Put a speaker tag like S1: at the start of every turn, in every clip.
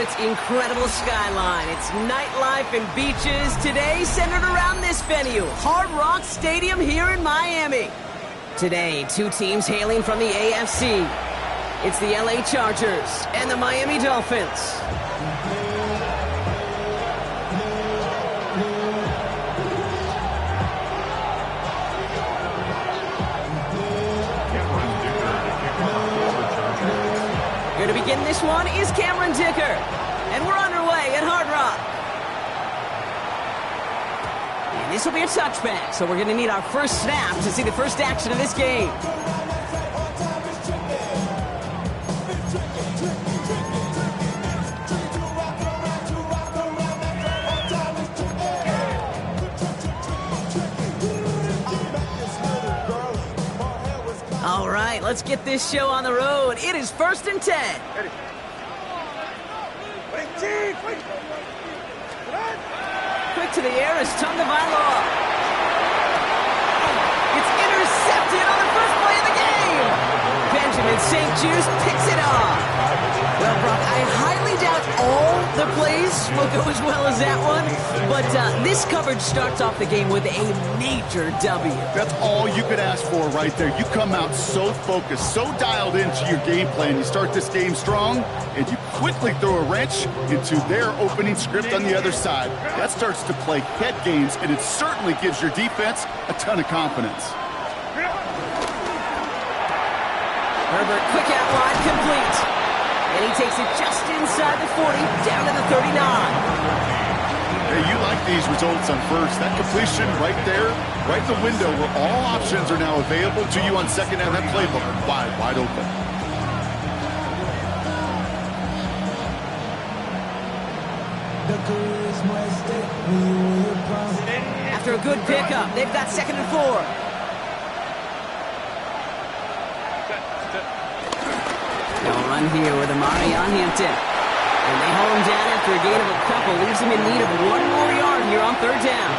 S1: its incredible skyline, its nightlife and beaches, today centered around this venue, Hard Rock Stadium here in Miami. Today, two teams hailing from the AFC. It's the LA Chargers and the Miami Dolphins. Going to begin this one is Cameron Dicker, and we're underway at Hard Rock. And this will be a touchback, so we're going to need our first snap to see the first action of this game. All right, let's get this show on the road. It is 1st and 10. Quick to the air is Tonga Vailoa. It's intercepted on the first play of the game. Benjamin St. Juste picks it off. Well, Brock, I highly doubt all the plays will go as well as that one, but this coverage starts off the game with a major W.
S2: That's all you could ask for right there. You come out so focused, so dialed into your game plan. You start this game strong, and you quickly throw a wrench into their opening script on the other side. That starts to play head games, and it certainly gives your defense a ton of confidence.
S1: Herbert, quick out wide, complete. And he takes it just inside the 40, down to the 39.
S2: Hey, you like these results on first. That completion right there, right in the window where all options are now available to you on second down. That playbook wide open.
S1: After a good pickup, they've got 2nd and 4. They'll run here with Amari on Hampton. And they hold him down after a gain of a couple. Leaves him in need of 1 more yard here on 3rd down.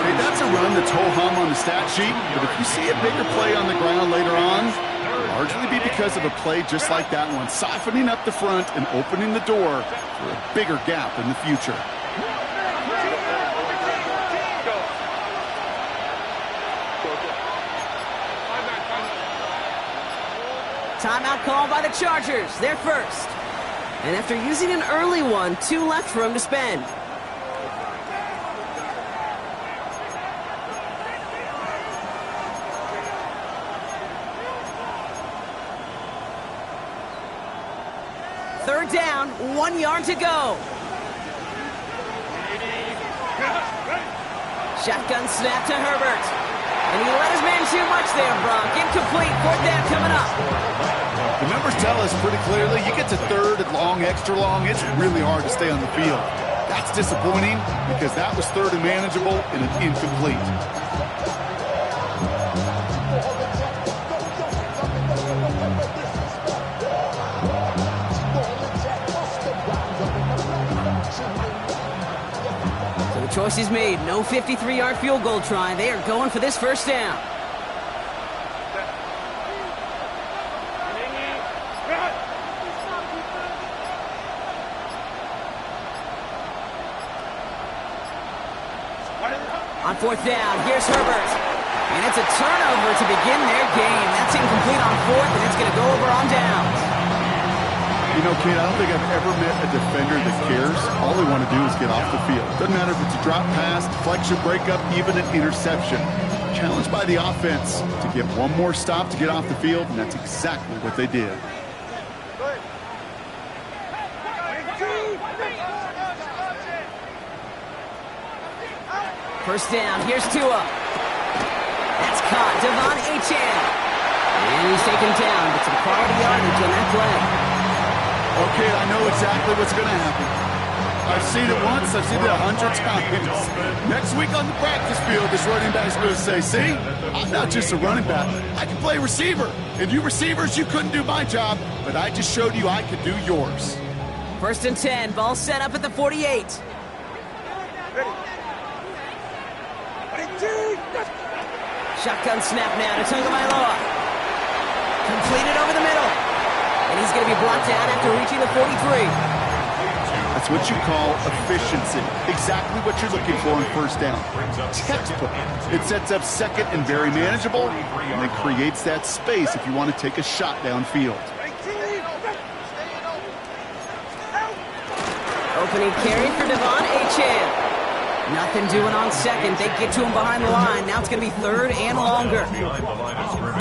S2: Hey, that's a run that's ho-hum on the stat sheet. But if you see a bigger play on the ground later on, it'll largely be because of a play just like that one, softening up the front and opening the door for a bigger gap in the future.
S1: Timeout called by the Chargers. They're first. And after using an early one, 2 left for him to spend. Third down, 1 yard to go. Shotgun snap to Herbert. And he let his man too much there, Brock. Incomplete. 4th down coming up.
S2: The numbers tell us pretty clearly, you get to 3rd and long, extra long, it's really hard to stay on the field. That's disappointing because that was 3rd and manageable and an incomplete.
S1: So the choice is made. No 53-yard field goal try. They are going for this 1st down. On 4th down, here's Herbert. And it's a turnover to begin their game. That's incomplete on 4th, and it's going to go over on downs.
S2: You know, kid, I don't think I've ever met a defender that cares. All they want to do is get off the field. Doesn't matter if it's a drop pass, deflection, breakup, even an interception. Challenged by the offense to get one more stop to get off the field, and that's exactly what they did.
S1: First down, here's Tua. That's caught, Devon Achane. And he's taken down, but some quality yardage on that play.
S2: Okay, I know exactly what's going to happen. I've seen it once, I've seen it 100 times. Next week on the practice field, this running back's going to say, see, I'm not just a running back, I can play receiver. And you receivers, you couldn't do my job, but I just showed you I could do yours.
S1: 1st and 10, ball set up at the 48. Shotgun snap now to Tonga Vailoa. Completed over the middle. And he's going to be brought down after reaching the 43.
S2: That's what you call efficiency. Exactly what you're looking for in first down. Textbook. It sets up second and very manageable, and it creates that space if you want to take a shot downfield.
S1: Opening carry for Devon Achane. Nothing doing on second. They get to him behind the line. Now it's going to be third and longer.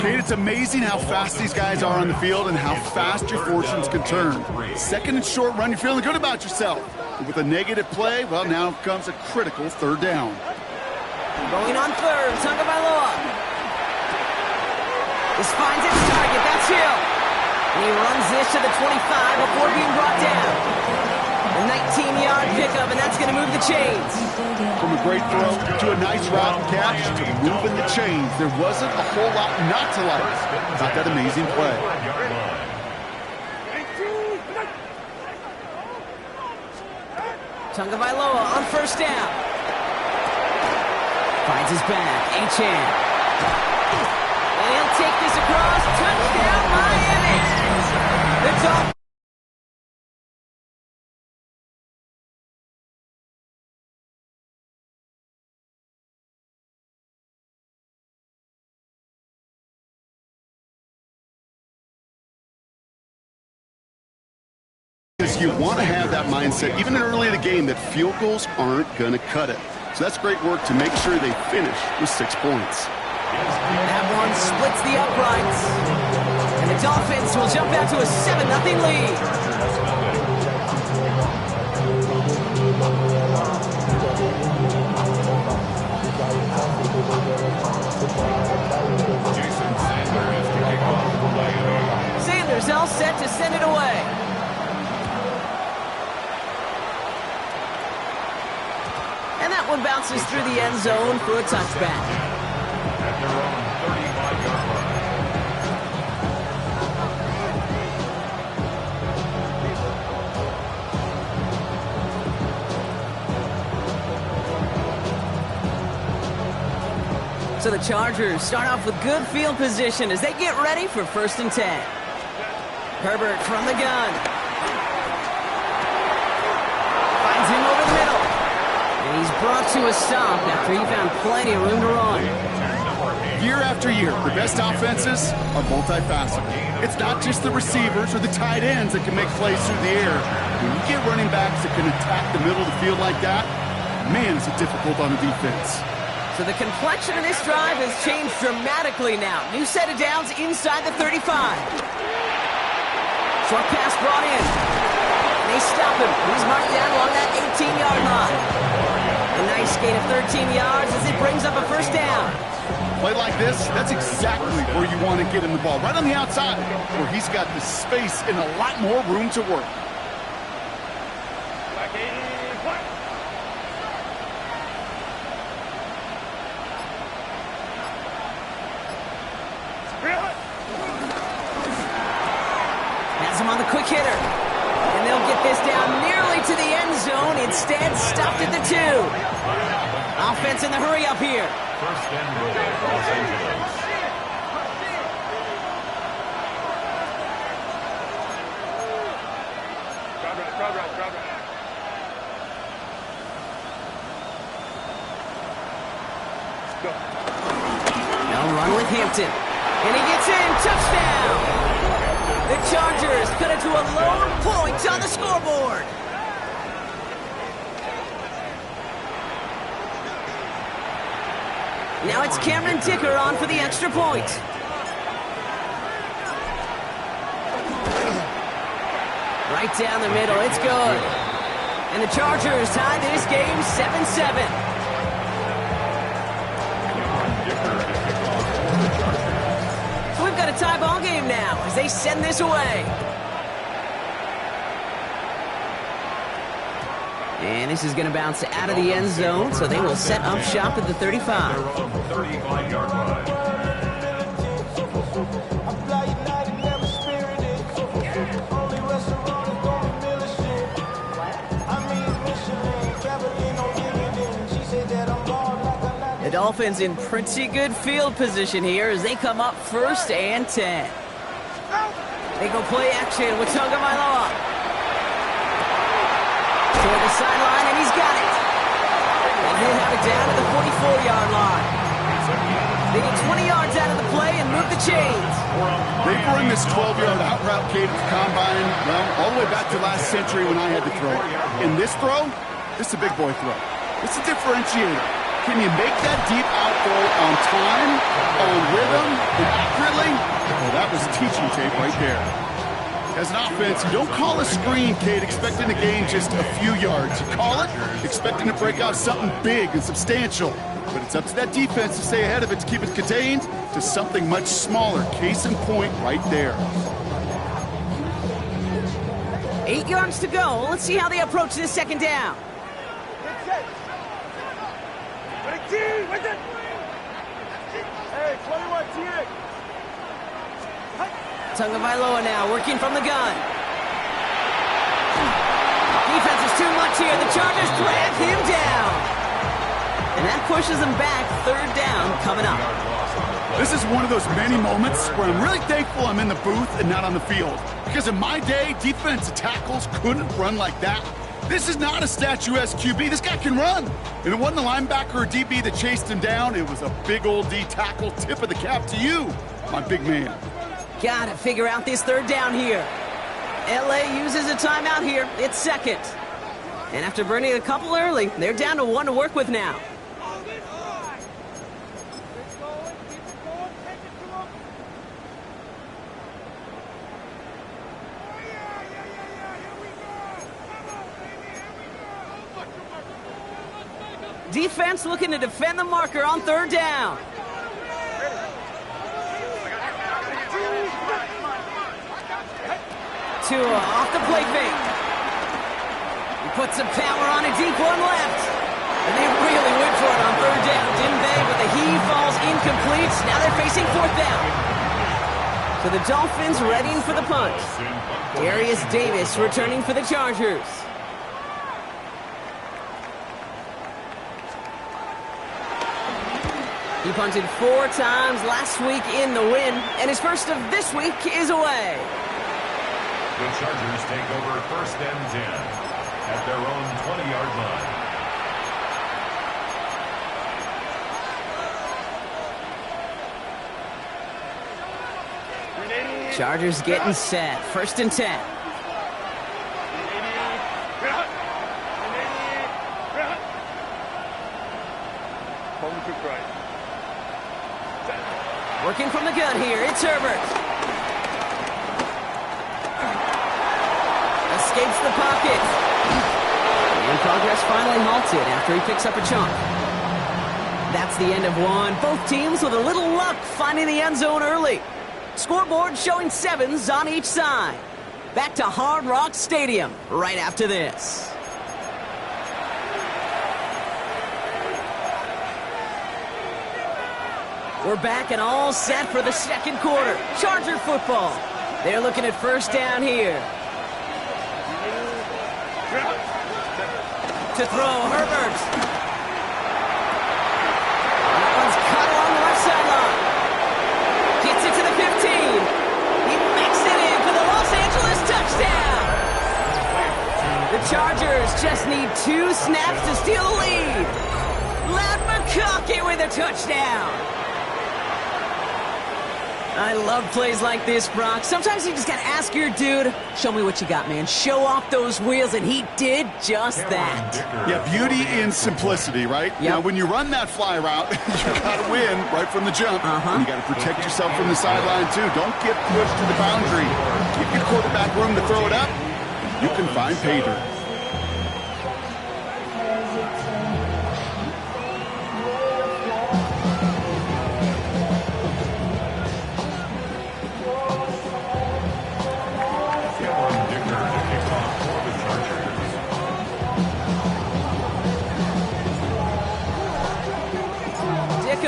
S2: Kate, it's amazing how fast these guys are on the field and how fast your fortunes can turn. Second and short run, you're feeling good about yourself. But with a negative play, well, now comes a critical third down.
S1: Going on third, Tagovailoa. This finds its target. That's Hill. And he runs this to the 25 before being brought down. A 19-yard pickup, and that's going to move the chains.
S2: From a great throw to a nice route and catch to moving the chains, there wasn't a whole lot not to like about that amazing play.
S1: Tagovailoa on first down. Finds his back. Achane. And he'll take this across. Touchdown, Miami. The Dolphins.
S2: You want to have that mindset, even early in the game, that field goals aren't going to cut it. So that's great work to make sure they finish with 6 points.
S1: That one splits the uprights. And the Dolphins will jump out to a 7-0 lead. Sanders all set to send it away. And that one bounces through the end zone for a touchback.
S3: At their own 35-yard
S1: line. So the Chargers start off with good field position as they get ready for 1st and 10. Herbert from the gun. Finds him over the middle. And he's brought to a stop after he found plenty of room to run.
S2: Year after year, the best offenses are multifaceted. It's not just the receivers or the tight ends that can make plays through the air. When you get running backs that can attack the middle of the field like that, man, is it difficult on the defense.
S1: So the complexion of this drive has changed dramatically now. New set of downs inside the 35. Short pass brought in. They stop him. He's marked down along that 18-yard line. A nice gain of 13 yards as it brings up a 1st down.
S2: Play like this, that's exactly where you want to get him the ball. Right on the outside, where he's got the space and a lot more room to work.
S1: Has him on the quick hitter. And they'll get this down nearly to the end zone. Instead, stopped at the 2. Offense in the hurry up here.
S3: 1st and goal, Los Angeles.
S1: They'll run with Hampton. And he gets in. Touchdown! The Chargers cut it to a lone point on the scoreboard. Now it's Cameron Dicker on for the extra point. Right down the middle, it's good. And the Chargers tie this game 7-7. So we've got a tie ball game now as they send this away. And this is going to bounce out of the end zone, so they will set up shop at the 35.
S3: 35-yard line.
S1: The Dolphins in pretty good field position here as they come up 1st and 10. They go play action with Tagovailoa. sideline, and he's got it. And he'll have it down to the 44-yard line. They get 20 yards out of the play and move the chains.
S2: They've run this 12-yard out route, Kate, at the combine, well, all the way back to last century when I had to throw it. In this throw, this is a big boy throw. It's a differentiator. Can you make that deep out throw on time, on rhythm, and accurately? Well, that was teaching tape right there. As an offense, you don't call a screen, Kate, expecting to gain just a few yards. You call it expecting to break out something big and substantial. But it's up to that defense to stay ahead of it, to keep it contained to something much smaller. Case in point right there.
S1: 8 yards to go. Let's see how they approach this second down. Tagovailoa now working from the gun. Defense is too much here. The Chargers drag him down. And that pushes them back. Third down coming up.
S2: This is one of those many moments where I'm really thankful I'm in the booth and not on the field. Because in my day, defensive tackles couldn't run like that. This is not a statuesque QB. This guy can run. And it wasn't the linebacker or DB that chased him down. It was a big old D tackle. Tip of the cap to you, my big man.
S1: Gotta figure out this third down here. LA uses a timeout here. It's second. And after burning a couple early, they're down to one to work with now. Defense looking to defend the marker on third down. Tua off the play fake. He puts some power on a deep one left. And they really went for it on third down, didn't they? But the heave falls incomplete. Now they're facing fourth down. So the Dolphins readying for the punt. Darius Davis returning for the Chargers. He punted 4 times last week in the win, and his first of this week is away.
S3: The Chargers take over first and 10 at their own 20-yard line.
S1: Chargers getting set. First and 10. Working from the gun here, it's Herbert. Escapes the pocket. And progress finally halted after he picks up a chunk. That's the end of one. Both teams with a little luck finding the end zone early. Scoreboard showing 7s on each side. Back to Hard Rock Stadium right after this. We're back and all set for the second quarter. Charger football. They're looking at first down here. To throw, Herbert. That one's cut along the left sideline. Gets it to the 15. He makes it in for the Los Angeles touchdown. The Chargers just need 2 snaps to steal the lead. Loud McConkey with a touchdown. I love plays like this, Brock. Sometimes you just got to ask your dude, show me what you got, man. Show off those wheels, and he did just that.
S2: Yeah, beauty in simplicity, right?
S1: Yep.
S2: Now, when you run that fly route, you got to win right from the jump. And you got to protect yourself from the sideline, too. Don't get pushed to the boundary. Give your quarterback room to throw it up. You can find pay dirt.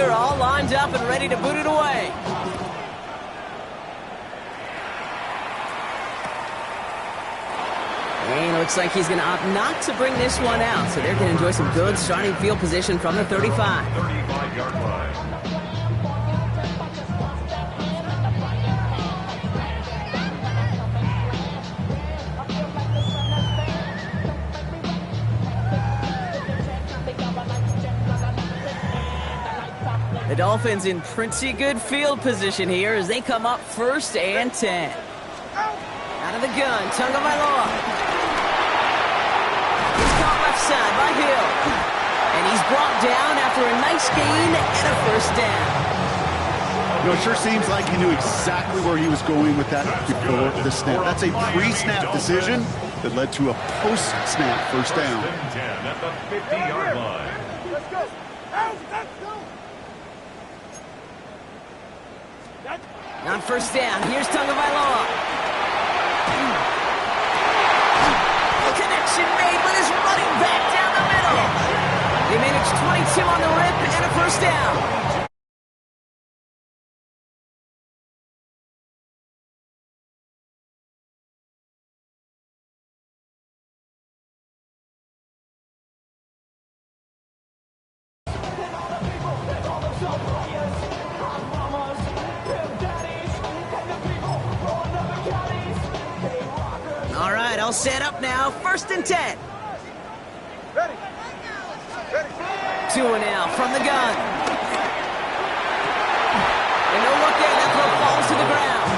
S1: All lined up and ready to boot it away. And it looks like he's going to opt not to bring this one out, so they're going to enjoy some good starting field position from the 35.
S3: 35-yard line.
S1: The Dolphins in pretty good field position here as they come up 1st and 10. Out of the gun, Tagovailoa. He's caught left side by Hill. And he's brought down after a nice gain and a 1st down.
S2: You know, it sure seems like he knew exactly where he was going with that before the snap. That's a pre-snap decision that led to a post-snap 1st down.
S3: 10 at the 50-yard line.
S4: Let's go.
S1: On 1st down, here's Tagovailoa. The connection made with his running back down the middle. They managed 22 on the rip and a 1st down. All right, all set up now. 1st and 10.
S4: Ready.
S1: 2 now from the gun. And no look there. That throw falls to the ground.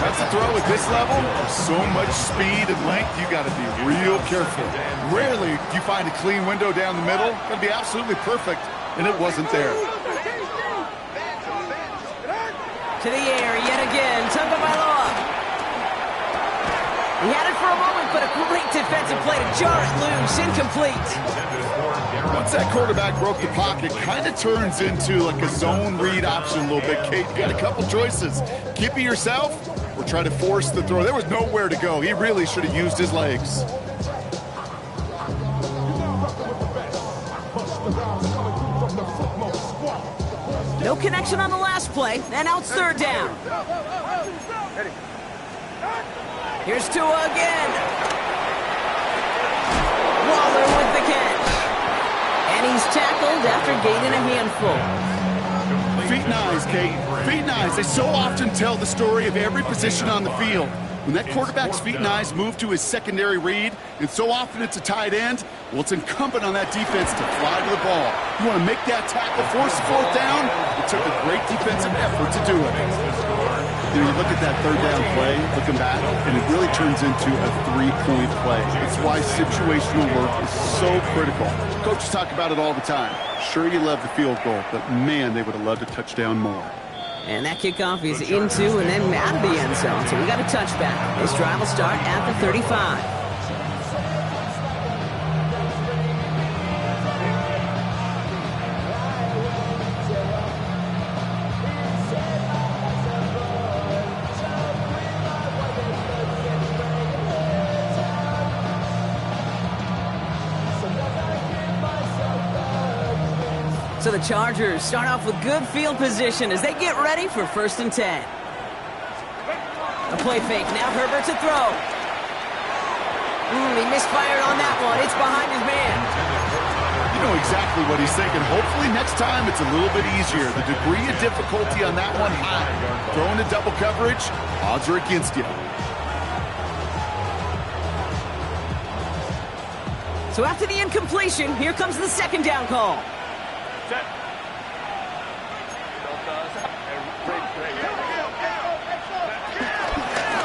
S2: That's a throw at this level. There's so much speed and length, you got to be real careful. Rarely do you find a clean window down the middle. Got to be absolutely perfect, and it wasn't there.
S1: To the air yet again. Tagovailoa. He had it for a moment, but a great defensive play to jar it loose. Incomplete.
S2: Once that quarterback broke the pocket, kind of turns into like a zone read option a little bit. Kate, you got a couple choices. Keep it yourself or try to force the throw. There was nowhere to go. He really should have used his legs.
S1: No connection on the last play, and now it's 3rd down. Here's Tua again. Waller with the catch. And he's tackled after gaining a handful.
S2: Feet and eyes, Kate. Feet and eyes. They so often tell the story of every position on the field. When that quarterback's feet and eyes move to his secondary read, and so often it's a tight end, well, it's incumbent on that defense to fly to the ball. You want to make that tackle, force the 4th down? It took a great defensive effort to do it. You know, you look at that 3rd down play, looking back, and it really turns into a 3-point play. It's why situational work is so critical. Coaches talk about it all the time. Sure, you love the field goal, but man, they would have loved a touchdown more.
S1: And that kickoff is into and then out of the end zone. So we got a touchback. This drive will start at the 35. So the Chargers start off with good field position as they get ready for 1st and 10. A play fake. Now Herbert to throw. He misfired on that one. It's behind his man.
S2: You know exactly what he's thinking. Hopefully next time it's a little bit easier. The degree of difficulty on that one high. Throwing to double coverage, odds are against you.
S1: So after the incompletion, here comes the 2nd down call.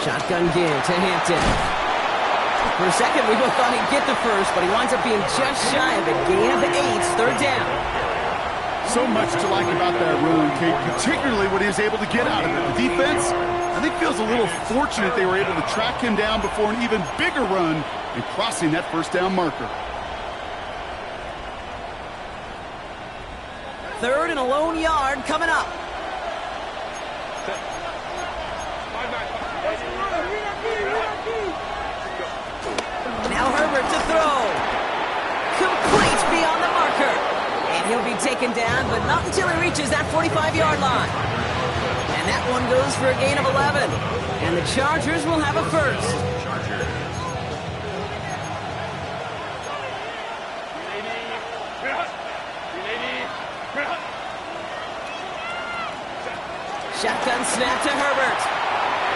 S1: Shotgun give to Hampton. For a second, we both thought he'd get the 1st, but he winds up being just shy of a gain of 8. 3rd down.
S2: So much to like about that run, Kate, particularly what he was able to get out of it. The defense, I think, feels a little fortunate they were able to track him down before an even bigger run and crossing that 1st down marker.
S1: 3rd and a lone yard coming up. Now Herbert to throw. Complete beyond the marker. And he'll be taken down, but not until he reaches that 45-yard line. And that one goes for a gain of 11. And the Chargers will have a 1st. Shotgun snap to Herbert.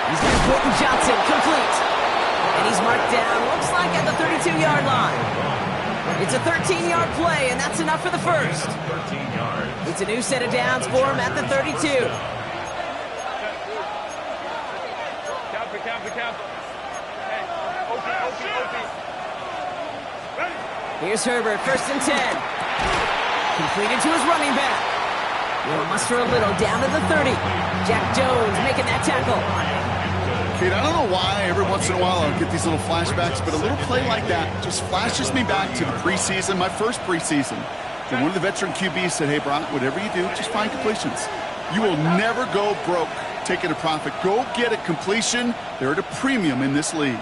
S1: He's got Quentin Johnson complete. And he's marked down, looks like at the 32-yard line. It's a 13-yard play, and that's enough for the first.
S3: 13 yards.
S1: It's a new set of downs for him at the 32. Here's Herbert, 1st and 10. Completed to his running back. He'll muster a little down to the 30. Jack Jones making that tackle.
S2: Kate, I don't know why every once in a while I'll get these little flashbacks, but a little play like that just flashes me back to the preseason, my first preseason. And one of the veteran QBs said, hey, Brock, whatever you do, just find completions. You will never go broke taking a profit. Go get a completion. They're at a premium in this league.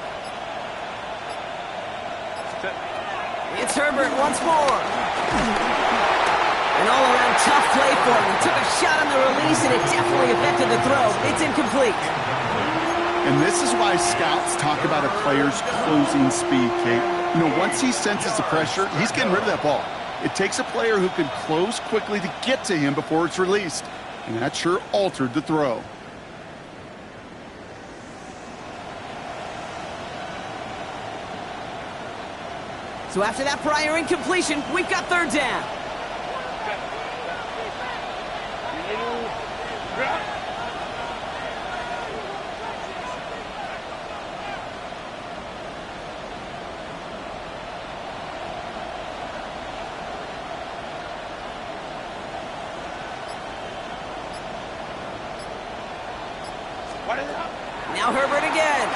S1: It's Herbert once more. An all-around tough play for him. He took a shot on the release, and it definitely affected the throw. It's incomplete.
S2: And this is why scouts talk about a player's closing speed, Kate. You know, once he senses the pressure, he's getting rid of that ball. It takes a player who can close quickly to get to him before it's released. And that sure altered the throw.
S1: So after that prior incompletion, we've got 3rd down. Now Herbert again.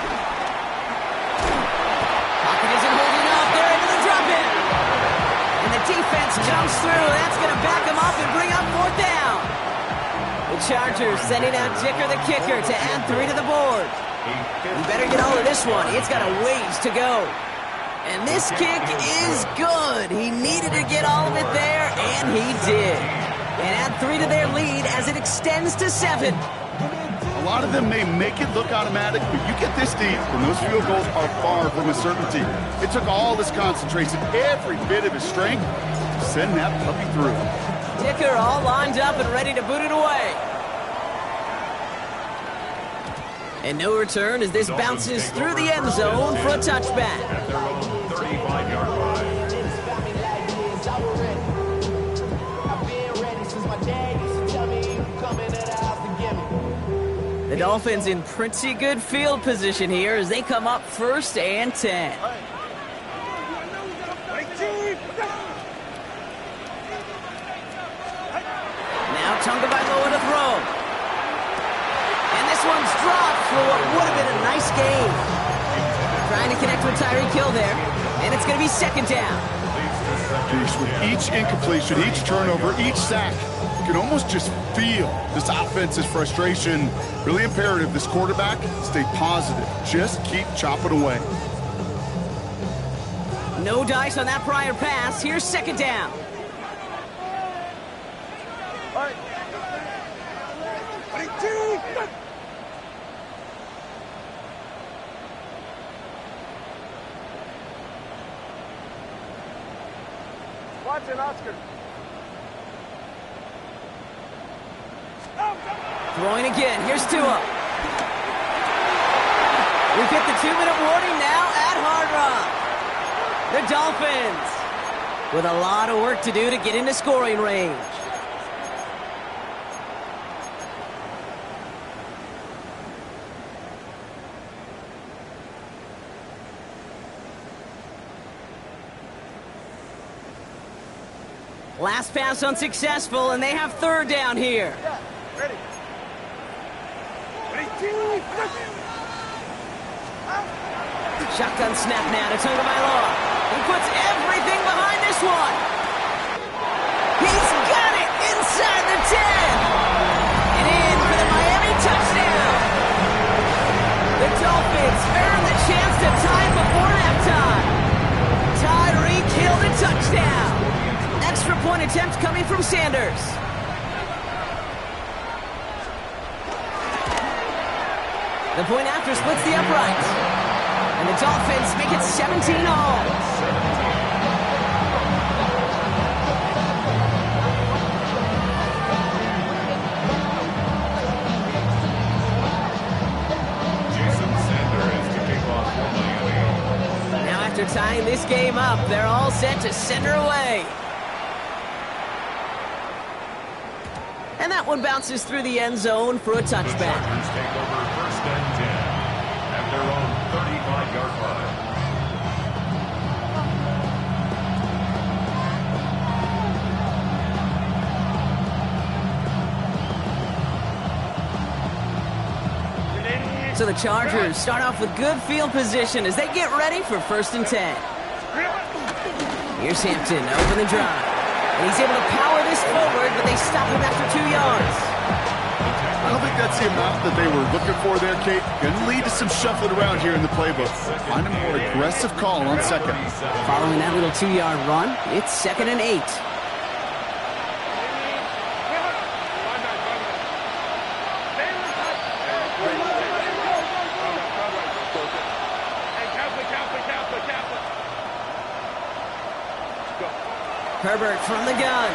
S1: Pocket isn't holding up. They're into the drop-in. And the defense jumps through. That's going to back him up and bring up 4th down. The Chargers sending out Dicker the kicker to add 3 to the board. You better get all of this one. It's got a ways to go. And this kick is good. He needed to get all of it there, and he did. And add 3 to their lead as it extends to 7.
S2: A lot of them may make it look automatic, but you get this deep, and those field goals are far from a certainty. It took all his concentration, every bit of his strength, to send that puppy through.
S1: Dicker all lined up and ready to boot it away. And no return as this bounces through the end zone for a touchback.
S3: At their own 35-yard line.
S1: The Dolphins in pretty good field position here as they come up 1st and 10. Now Tagovailoa to throw. And this one's dropped for what would have been a nice game. Trying to connect with Tyreek Hill there. And it's going to be 2nd down.
S2: With each incompletion, each turnover, each sack, you can almost just feel this offense's frustration. Really imperative this quarterback stay positive. Just keep chopping away.
S1: No dice on that prior pass. Here's 2nd down.
S4: Watching Oscar.
S1: Throwing again. Here's Tua. We've hit the 2-minute warning now at Hard Rock. The Dolphins with a lot of work to do to get into scoring range. Last pass unsuccessful, and they have 3rd down here.
S4: Yeah, ready.
S1: Shotgun snap now to Tagovailoa. He puts everything behind this one. He's got it inside the 10. And in for the Miami touchdown. The Dolphins earn the chance to tie before halftime. Tyreek Hill the touchdown. Extra point attempt coming from Sanders. The point after splits the uprights. And the Dolphins make it 17-all.
S3: Jason Sanders to kick off for Miami.
S1: Now after tying this game up. They're all set to send her away. And that one bounces through the end zone for a touchback.
S3: The Chargers take over first and 10 at their own 35-yard line.
S1: So the Chargers start off with good field position as they get ready for first and 10. Here's Hampton over the drive. And he's able to power this forward, but they stop him after 2 yards.
S2: I don't think that's the amount that they were looking for there, Kate. Going to lead to some shuffling around here in the playbook. Find a more aggressive call on second.
S1: Following that little 2-yard run, it's 2nd and 8. Herbert from the gun.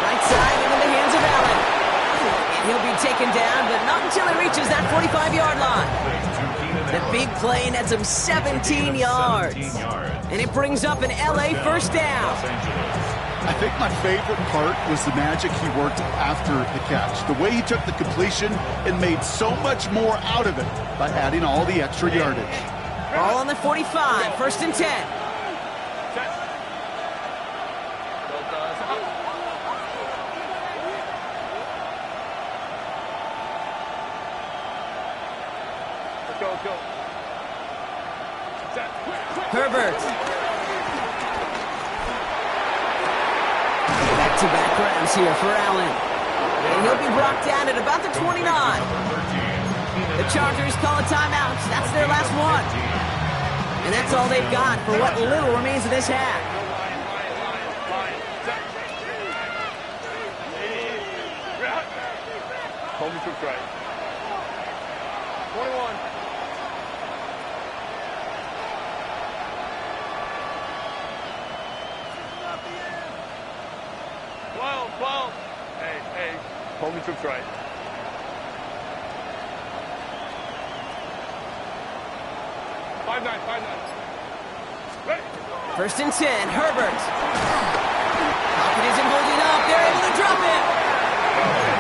S1: Right side into the hands of Allen. And he'll be taken down, but not until he reaches that 45-yard line. The big play nets him 17 yards. And it brings up an LA first down.
S2: I think my favorite part was the magic he worked after the catch. The way he took the completion and made so much more out of it by adding all the extra yardage.
S1: Ball on the 45, first and 10. Herbert. Back-to-back grabs here for Allen. And he'll be brought down at about the 29. The Chargers call a timeout. That's their last one. And that's all they've got for what little remains of this half.
S4: Hold me to right. 21. Hey, hold me to right. Five nine. Ready.
S1: First and 10, Herbert. Pocket isn't holding up. They're able to drop it.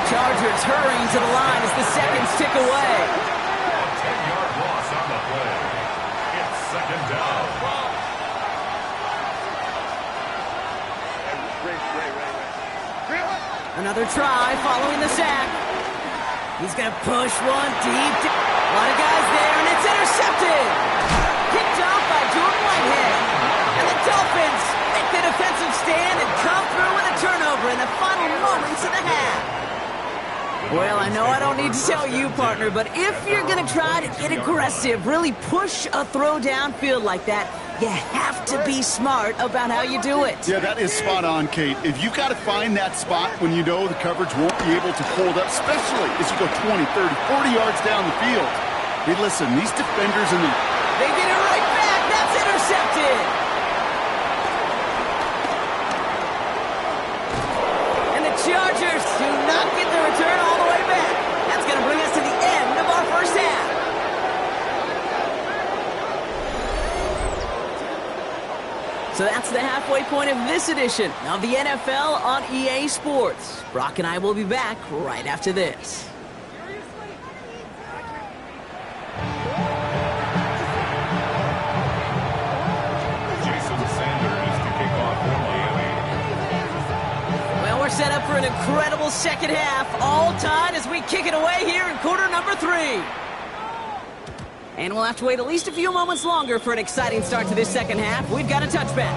S1: Chargers hurrying to the line as the seconds tick away.
S3: A 10-yard loss on the play. It's second down.
S1: Another try following the sack. He's going to push one deep. A lot of guys there, and it's intercepted. Picked off by Jordan Whitehead. And the Dolphins make the defensive stand and come through with a turnover in the final moments of the half. Well, I know I don't need to tell you, partner, but if you're going to try to get aggressive, really push a throw downfield like that, you have to be smart about how you do it.
S2: Yeah, that is spot on, Kate. If you got to find that spot when you know the coverage won't be able to hold up, especially as you go 20, 30, 40 yards down the field. Hey, listen, these defenders in the...
S1: They get it right back. That's intercepted. And the Chargers do not get the return all the way back. That's going to bring us to the end of our first half. So that's the halfway point of this edition of the NFL on EA Sports. Brock and I will be back right after this. Well, we're set up for an incredible second half, all tied as we kick it away here in quarter number 3. And we'll have to wait at least a few moments longer for an exciting start to this second half. We've got a touchback.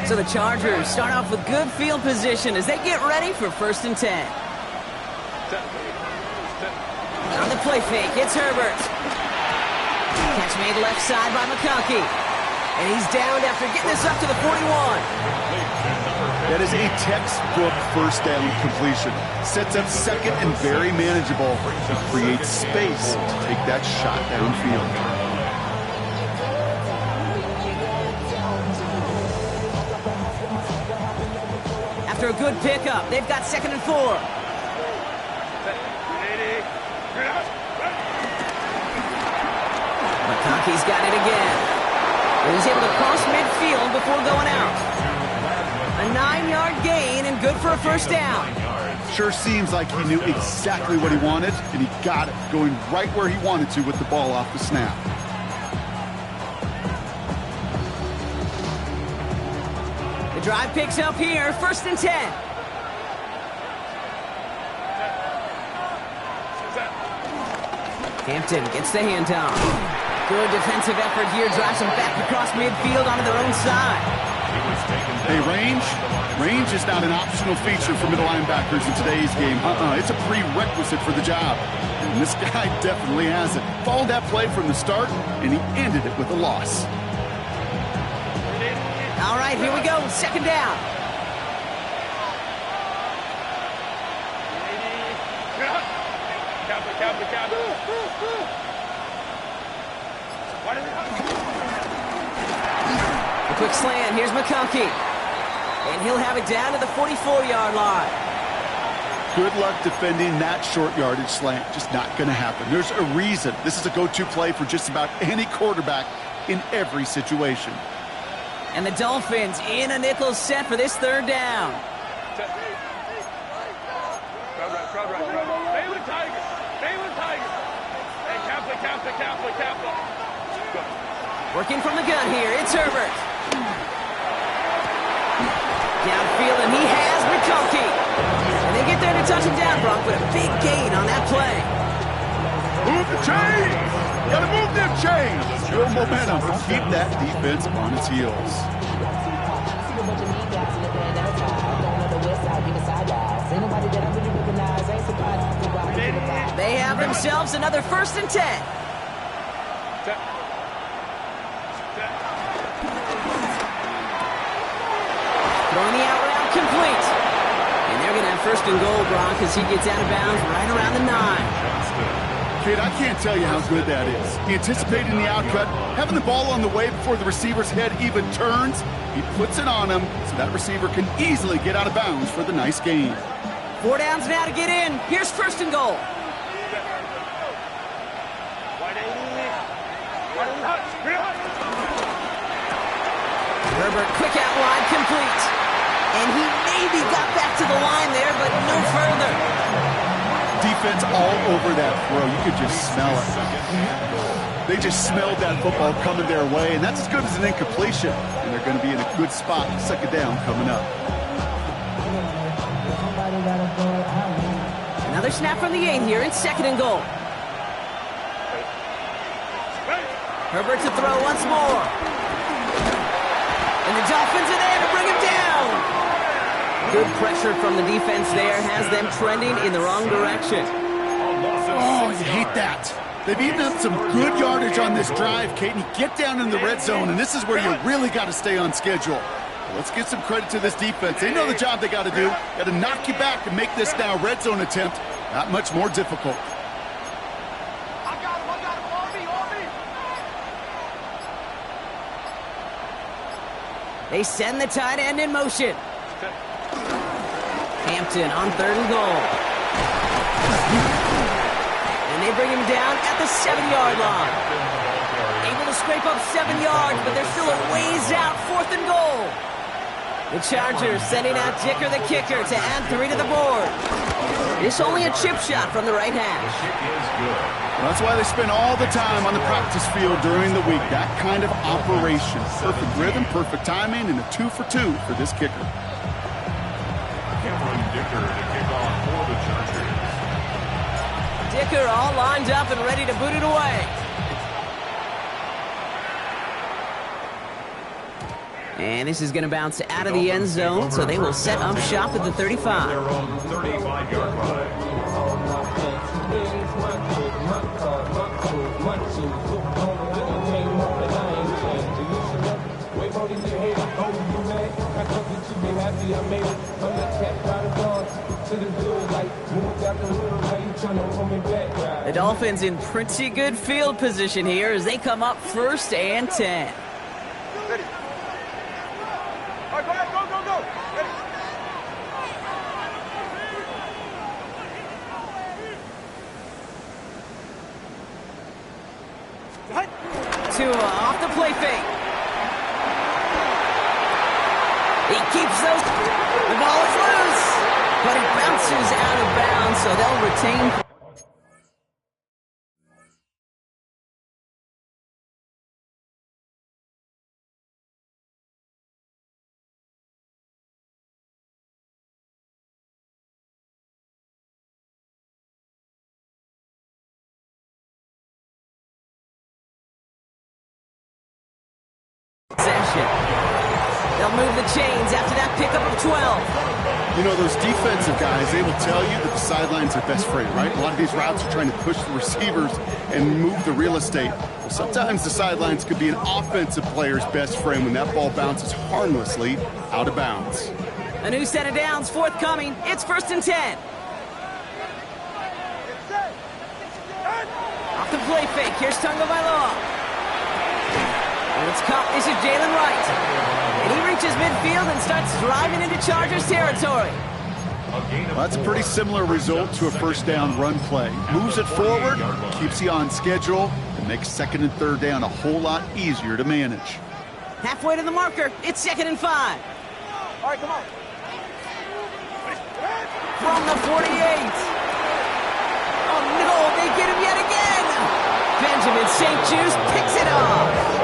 S1: So the Chargers start off with good field position as they get ready for first and 10. On the play fake, it's Herbert. Catch made left side by McConkey. And he's downed after getting this up to the 41.
S2: That is a textbook first down completion. Sets up second and very manageable. And creates space to take that shot downfield.
S1: After after a good pickup. They've got 2nd and 4. McConkey's got it again. And he's able to cross midfield before going out. A 9-yard gain and good for a first down.
S2: Sure seems like he knew exactly what he wanted, and he got it, going right where he wanted to with the ball off the snap.
S1: The drive picks up here, 1st and 10. Hampton gets the handoff. Good defensive effort here, drives them back across midfield onto their own side.
S2: Hey, range is not an optional feature for middle linebackers in today's game. It's a prerequisite for the job. And this guy definitely has it. Followed that play from the start, and he ended it with a loss.
S1: All right, here we go, 2nd down. A quick slant, here's McConkey. And he'll have it down to the 44-yard line.
S2: Good luck defending that short yardage slant. Just not going to happen. There's a reason. This is a go-to play for just about any quarterback in every situation.
S1: And the Dolphins in a nickel set for this 3rd down. Working from the gun here, it's Herbert. Downfield, and he has McConkey. And they get there to touch him down, Brock, but a big gain on that play.
S2: Move the chains! Gotta move them chains! Build momentum. Keep that defense on its heels.
S1: They have themselves another 1st and 10. Throwing the out route complete. And they're going to have 1st and goal, Brock, as he gets out of bounds right around the 9.
S2: Kid, I can't tell you how good that is. Anticipating the outcut, having the ball on the way before the receiver's head even turns, he puts it on him so that receiver can easily get out of bounds for the nice gain.
S1: 4 downs now to get in. Here's 1st and goal. Herbert, quick out wide, complete. And he maybe got back to the line there, but no further.
S2: Defense all over that throw. You could just smell it. They just smelled that football coming their way, and that's as good as an incompletion. And they're going to be in a good spot. 2nd down coming up.
S1: Another snap from the 8 here. It's 2nd and goal. Herbert to throw once more. And the Dolphins are there to bring him down. Good pressure from the defense there has them trending in the wrong direction.
S2: Oh, you hate that. They've eaten up some good yardage on this drive, Kate, and you get down in the red zone, and this is where you really got to stay on schedule. Let's give some credit to this defense. They know the job they got to do. Got to knock you back and make this now red zone attempt not much more difficult.
S1: They send the tight end in motion. Hampton on 3rd and goal. And they bring him down at the 7-yard line. Able to scrape up 7 yards, but they're still a ways out. 4th and goal. The Chargers sending out Dicker the kicker to add 3 to the board. It's only a chip shot from the right hash.
S2: Well, that's why they spend all the time on the practice field during the week. That kind of operation. Perfect rhythm, perfect timing, and a 2 for 2 for this kicker.
S3: Dicker to kick off for the Chargers.
S1: Dicker all lined up and ready to boot it away. And this is going to bounce out of the end zone, so they will set up shop at the 35.
S3: Their own 35-yard line.
S1: The Dolphins in pretty good field position here as they come up 1st and 10.
S4: Ready. All right, go, go, go. Ready.
S1: Tua off the play fake. He keeps those. The ball is loose, but it bounces out of bounds, so they'll retain. They'll move the chains after that pickup of 12.
S2: You know, those defensive guys, they will tell you that the sideline's their best friend, right? A lot of these routes are trying to push the receivers and move the real estate. Well, sometimes the sidelines could be an offensive player's best friend when that ball bounces harmlessly out of bounds.
S1: A new set of downs forthcoming. It's 1st and 10. Off the play fake. Here's Tagovailoa. And it's caught. This is Jalen Wright. And he reaches midfield and starts driving into Chargers territory.
S2: Well, that's a pretty similar result to a first down run play. Moves it forward, keeps you on schedule, and makes 2nd and 3rd down a whole lot easier to manage.
S1: Halfway to the marker. It's 2nd and 5.
S4: All right, come on.
S1: From the 48. Oh, no, they get him yet again. Benjamin St. Juice picks it off.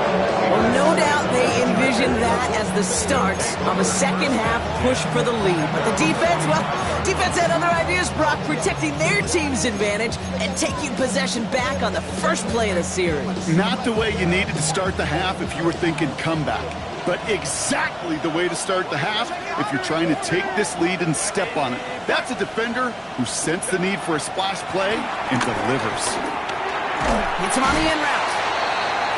S1: Well, no doubt they envisioned that as the start of a second-half push for the lead. But the defense, well, defense had other ideas, Brock, protecting their team's advantage and taking possession back on the first play of the series.
S2: Not the way you needed to start the half if you were thinking comeback, but exactly the way to start the half if you're trying to take this lead and step on it. That's a defender who sensed the need for a splash play and delivers.
S1: Hits him on the in route.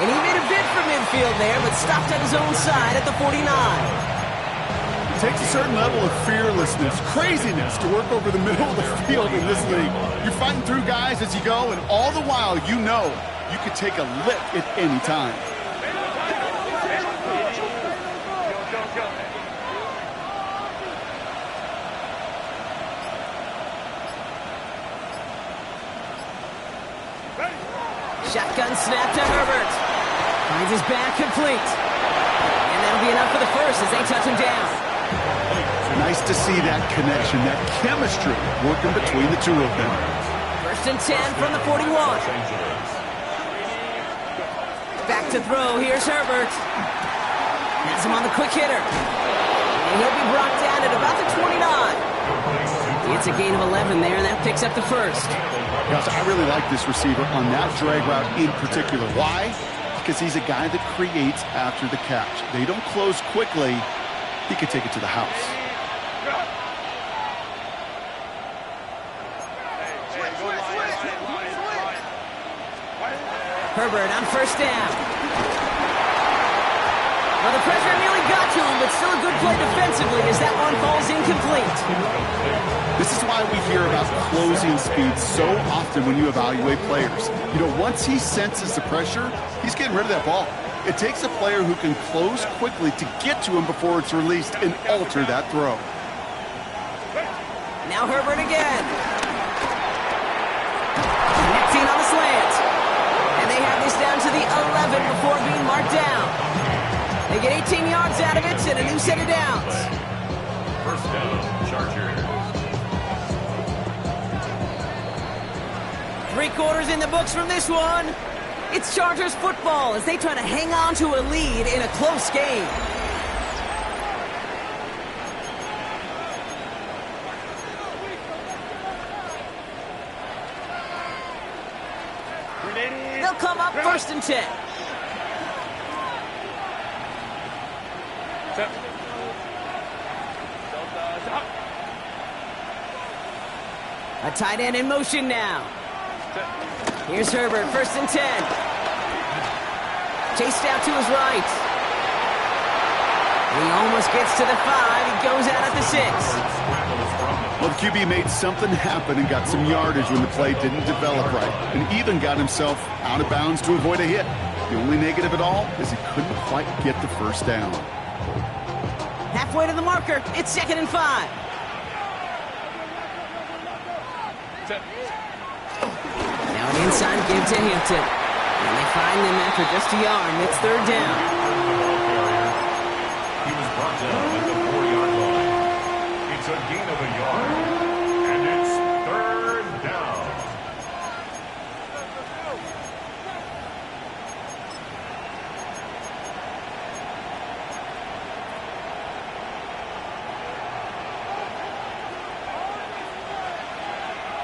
S1: And he made a bid for midfield there, but stopped at his own side at the 49.
S2: It takes a certain level of fearlessness, craziness to work over the middle of the field in this league. You're fighting through guys as you go, and all the while you know you could take a lick at any time.
S1: Shotgun snap to Herbert. Finds his back complete. And that'll be enough for the first as they touch him down.
S2: Nice to see that connection, that chemistry working between the two of them.
S1: 1st and 10 from the 41. Back to throw. Here's Herbert. Has him on the quick hitter. And he'll be brought down at about the 29. It's a gain of 11 there, and that picks up the first.
S2: Gosh, I really like this receiver on that drag route in particular. Why? Because he's a guy that creates after the catch. They don't close quickly. He could take it to the house.
S1: Herbert on 1st down. Well, the pressure nearly got to him, but still a good play defensively as that one falls incomplete.
S2: This is why we hear about closing speed so often when you evaluate players. You know, once he senses the pressure, he's getting rid of that ball. It takes a player who can close quickly to get to him before it's released and alter that throw.
S1: Now Herbert again. Connecting on the slant. And they have this down to the 11 before being marked down. They get 18 yards out of it and a new set of downs.
S3: 1st down, Chargers.
S1: 3 quarters in the books from this one. It's Chargers football as they try to hang on to a lead in a close game. They'll come up 1st and 10. A tight end in motion now. Here's Herbert, 1st and 10. Chased out to his right. He almost gets to the 5. He goes out at the 6.
S2: Well, the QB made something happen and got some yardage when the play didn't develop right, and even got himself out of bounds to avoid a hit. The only negative at all is he couldn't quite get the 1st down.
S1: Halfway to the marker. It's 2nd and 5. Now an inside give to Hampton. And they find them after just a yard. It's third down.
S3: He was brought down at the 4-yard line. It's a gain of a yard, and it's third down.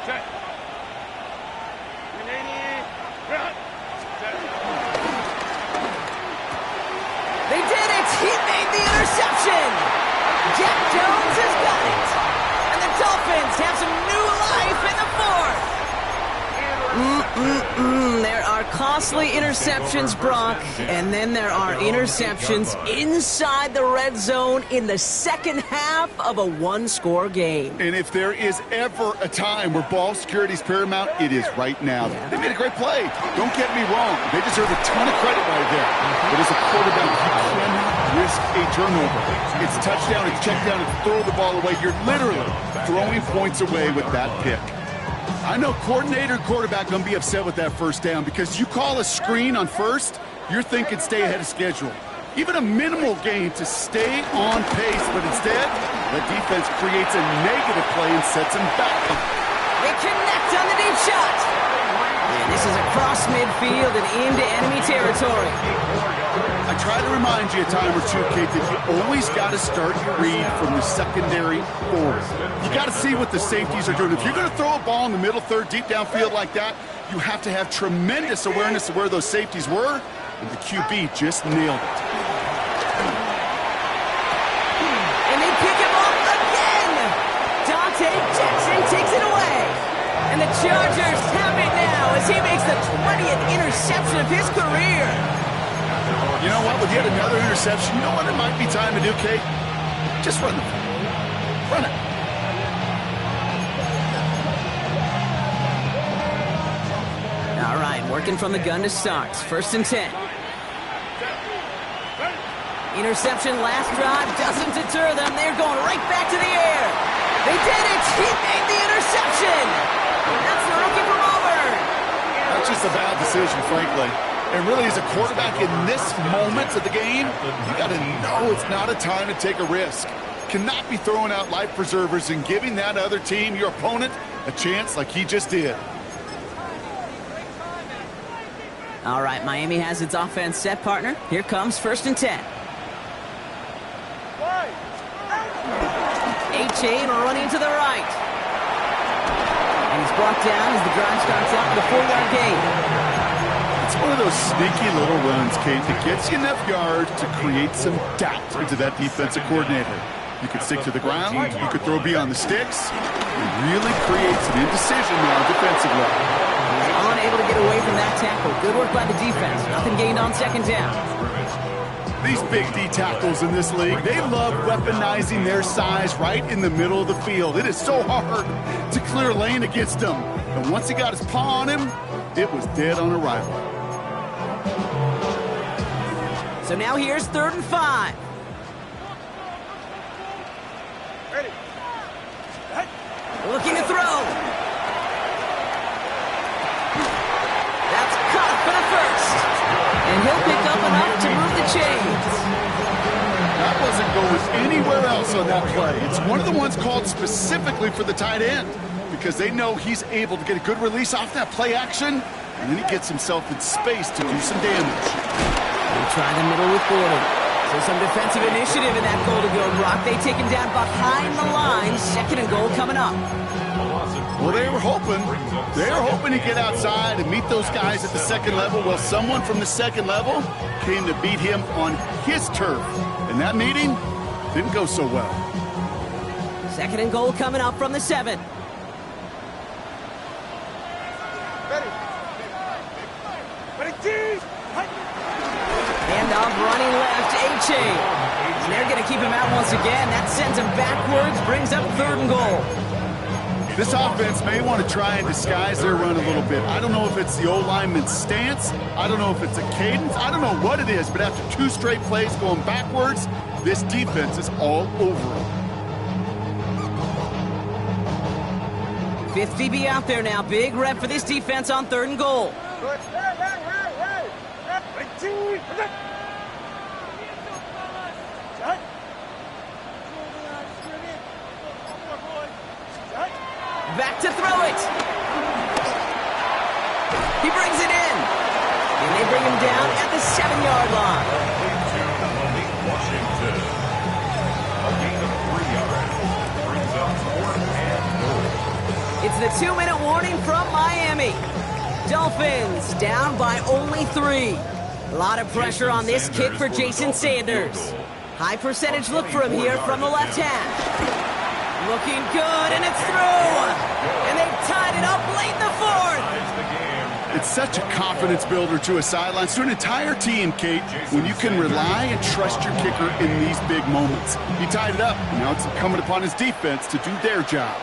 S4: Check.
S1: They did it! He made the interception! Jack Jones has got it! And the Dolphins have some new life in the fourth! There are costly interceptions, Brock, and then there are interceptions inside the red zone in the second half of a one-score game.
S2: And if there is ever a time where ball security is paramount, it is right now. They made a great play. Don't get me wrong. They deserve a ton of credit right there. But as a quarterback, you cannot risk a turnover. It's touchdown, it's check down, it's throw the ball away. You're literally throwing points away with that pick. I know coordinator, quarterback going to be upset with that first down because you call a screen on first, you're thinking stay ahead of schedule. Even a minimal gain to stay on pace, but instead, the defense creates a negative play and sets him back.
S1: They connect on the deep shot. And this is across midfield and into enemy territory.
S2: I try to remind you a time or two, Kate, that you always got to start your read from the secondary forward. You got to see what the safeties are doing. If you're going to throw a ball in the middle third, deep downfield like that, you have to have tremendous awareness of where those safeties were, and the QB just nailed it.
S1: And they pick him up again. Dante Jackson takes it away. And the Chargers have it now as he makes the 20th interception of his career.
S2: You know what? With yet another interception, you know what it might be time to do, Kate? Just run the ball. Run it.
S1: All right, working from the gun to start. First and 10. Interception last drive doesn't deter them. They're going right back to the air. They did it. He made the interception. That's the rookie from Auburn.
S2: That's just a bad decision, frankly. And really, as a quarterback in this moment of the game, you got to know it's not a time to take a risk. Cannot be throwing out life preservers and giving that other team, your opponent, a chance like he just did.
S1: All right, Miami has its offense set, partner. Here comes first and 10. A-Chain running to the right. And he's brought down as the drive starts out with a 4-yard gain.
S2: It's one of those sneaky little runs, Kate, that gets you enough yards to create some doubt into that defensive coordinator. You could stick to the ground, you could throw beyond the sticks. It really creates an indecision now defensively.
S1: He's unable to get away from that tackle. Good work by the defense. Nothing gained on second down.
S2: These big D tackles in this league, they love weaponizing their size right in the middle of the field. It is so hard to clear lane against them. And once he got his paw on him, it was dead on arrival.
S1: So now here's 3rd and 5.
S4: Ready.
S1: Looking to throw. That's caught for the first. And he'll pick up enough to move the chains.
S2: That wasn't going anywhere else on that play. It's one of the ones called specifically for the tight end because they know he's able to get a good release off that play action, and then he gets himself in space to do some damage.
S1: They try the middle with Gordon. So some defensive initiative in that goal to go. Brock, they take him down behind the line. 2nd and goal coming up.
S2: Well, they were hoping to get outside and meet those guys at the second level. Well, someone from the second level came to beat him on his turf. And that meeting didn't go so well.
S1: 2nd and goal coming up from the 7. Handoff running left, A-Chain. And they're going to keep him out once again. That sends him backwards, brings up 3rd and goal.
S2: This offense may want to try and disguise their run a little bit. I don't know if it's the O-lineman's stance. I don't know if it's a cadence. I don't know what it is, but after 2 straight plays going backwards, this defense is all over them.
S1: 5th DB out there now. Big rep for this defense on 3rd and goal. Back to throw it. He brings it in. And they bring him down at the 7-yard line.
S3: Washington. A gain of 3 yards. Brings up 4th and goal.
S1: It's the 2-minute warning from Miami. Dolphins down by only 3. A lot of pressure on this kick for Jason Sanders. High percentage look for him here from the left hash. Looking good, and it's through. And they've tied it up late in the 4th.
S2: It's such a confidence builder to a sideline, to an entire team, Kate, when you can rely and trust your kicker in these big moments. He tied it up. Now it's incumbent upon his defense to do their job.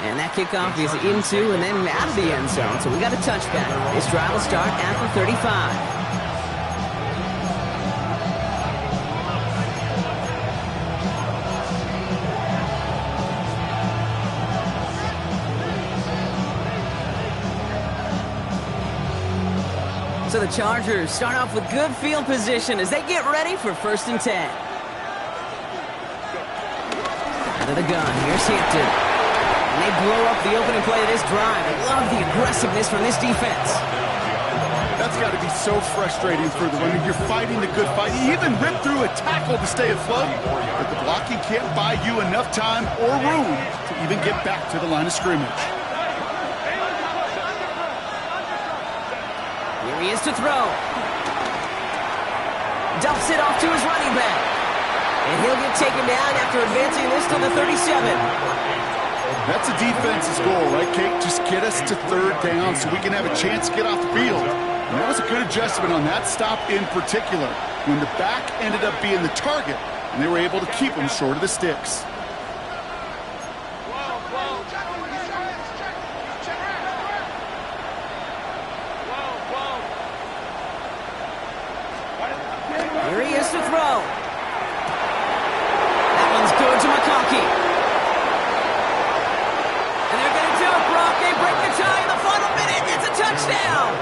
S1: And that kickoff is into and then out of the end zone, so we got a touchback. This drive will start at the 35. So the Chargers start off with good field position as they get ready for 1st and 10. Out of the gun, here's Hampton. And they blow up the opening play of this drive. I love the aggressiveness from this defense.
S2: That's got to be so frustrating for the runner. You're fighting the good fight. You even ripped through a tackle to stay afloat, but the blocking can't buy you enough time or room to even get back to the line of scrimmage.
S1: Here he is to throw. Dumps it off to his running back. And he'll get taken down after advancing this to the 37.
S2: That's a defense's goal, right, Kate? Just get us to 3rd down so we can have a chance to get off the field. And that was a good adjustment on that stop in particular, when the back ended up being the target, and they were able to keep him short of the sticks.
S1: Here he is to throw. That one's good to McConkey. And they're going to do it, Brock. They break the tie in the final minute. It's a touchdown.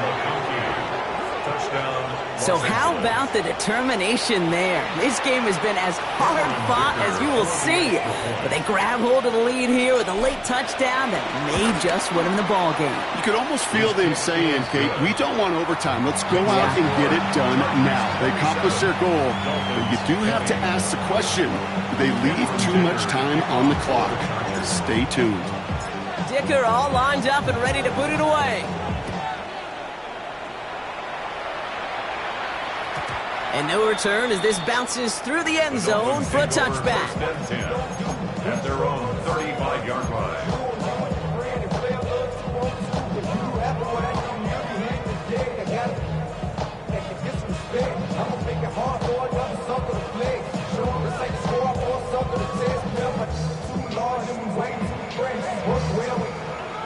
S1: So how about the determination there? This game has been as hard fought as you will see. But they grab hold of the lead here with a late touchdown that may just win them the ball game.
S2: You could almost feel them saying, Kate, we don't want overtime. Let's go out and get it done now. They accomplished their goal. But you do have to ask the question, do they leave too much time on the clock? Stay tuned.
S1: Dicker all lined up and ready to put it away. And no return as this bounces through the end zone for a touchback.
S3: At their own 35-yard line.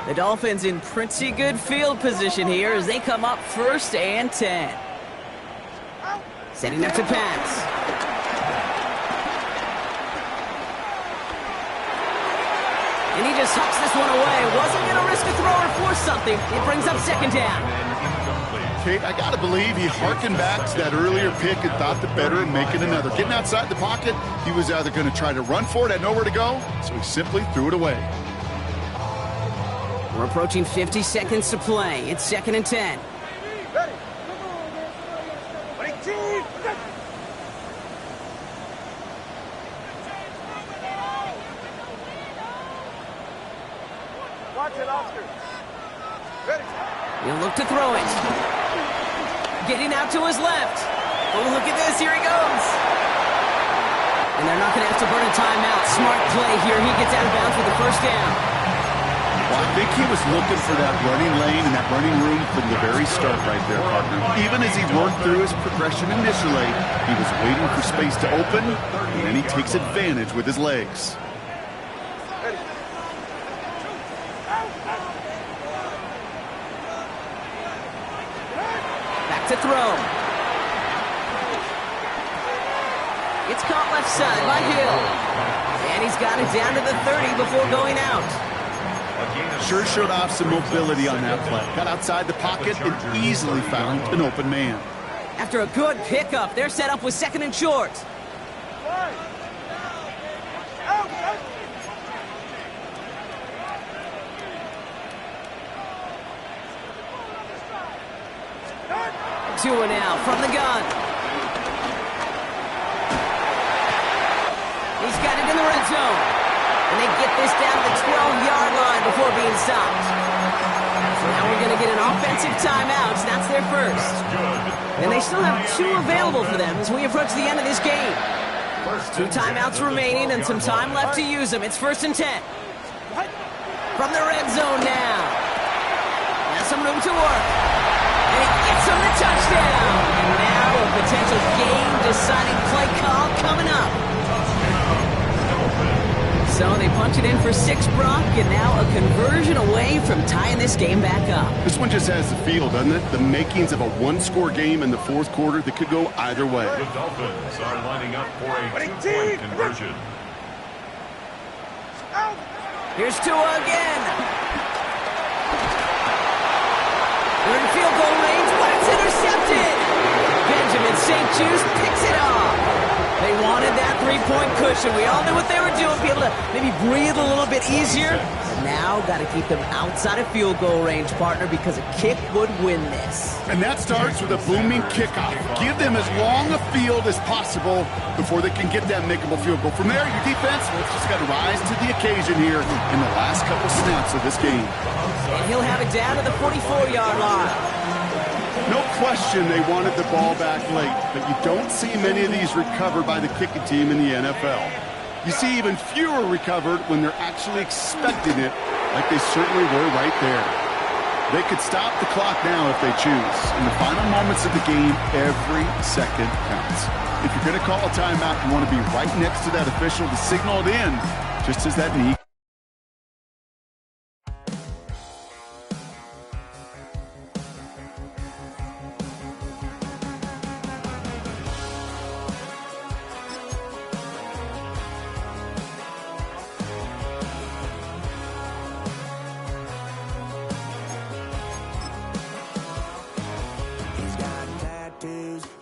S1: The Dolphins in pretty good field position here as they come up 1st and 10. Setting up to pass. And he just hucks this one away. Wasn't going to risk a throw or force something. It brings up 2nd down.
S2: Kate, I got to believe he harkened back to that earlier pick and thought the better of making another. Getting outside the pocket, he was either going to try to run for it, had nowhere to go, so he simply threw it away.
S1: We're approaching 50 seconds to play. It's 2nd and 10. He'll look to throw it. Getting out to his left. Oh, look at this. Here he goes. And they're not going to have to burn a timeout. Smart play here. He gets out of bounds with the 1st down.
S2: Well, I think he was looking for that running lane and that running room from the very start right there, partner. Even as he worked through his progression initially, he was waiting for space to open, and then he takes advantage with his legs.
S1: To throw. It's caught left side by Hill. And he's got it down to the 30 before going out.
S2: Sure showed off some mobility on that play. Got outside the pocket and easily found an open man.
S1: After a good pickup, they're set up with second and short. Two and out from the gun. He's got it in the red zone. And they get this down to the 12-yard line before being stopped. So now we're going to get an offensive timeout. That's their first. And they still have two available for them as we approach the end of this game. Two timeouts remaining and some time left to use them. It's 1st and 10. From the red zone now. Has some room to work. And he gets him the touchdown. And now a potential game-deciding play call coming up. So they punch it in for 6, Brock, and now a conversion away from tying this game back up.
S2: This one just has the feel, doesn't it? The makings of a one-score game in the fourth quarter that could go either way.
S3: The Dolphins are lining up for a 2-point conversion.
S1: Here's Tua again. They're in field goal range, but it's intercepted. Benjamin St. Juice picks it off. They wanted that 3-point cushion. We all knew what they were doing. Be able to maybe breathe a little bit easier. But now got to keep them outside of field goal range, partner, because a kick would win this.
S2: And that starts with a booming kickoff. Give them as long a field as possible before they can get that makeable field goal. From there, your defense just got to rise to the occasion here in the last couple snaps of this game.
S1: And he'll have it down to the 44-yard line.
S2: No question they wanted the ball back late, but you don't see many of these recovered by the kicking team in the NFL. You see even fewer recovered when they're actually expecting it, like they certainly were right there. They could stop the clock now if they choose. In the final moments of the game, every second counts. If you're going to call a timeout, you want to be right next to that official to signal it in, just as that knee.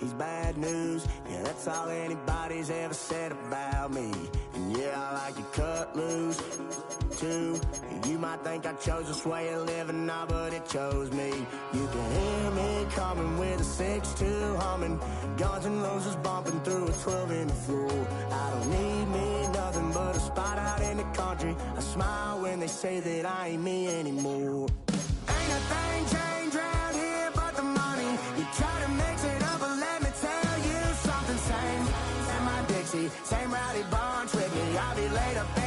S5: He's bad news, yeah, that's all anybody's ever said about me. And yeah, I like to cut loose, too. You might think I chose this way of living now, but it chose me. You can hear me coming with a 6-2 humming, Guns N' Roses bumping through a 12 in the floor. I don't need me nothing but a spot out in the country. I smile when they say that I ain't me anymore. Ain't a thing changed around here but the money. You try to mix it up, but let me tell you something. Same, and my Dixie, same rowdy bunch with me. I'll be laid up in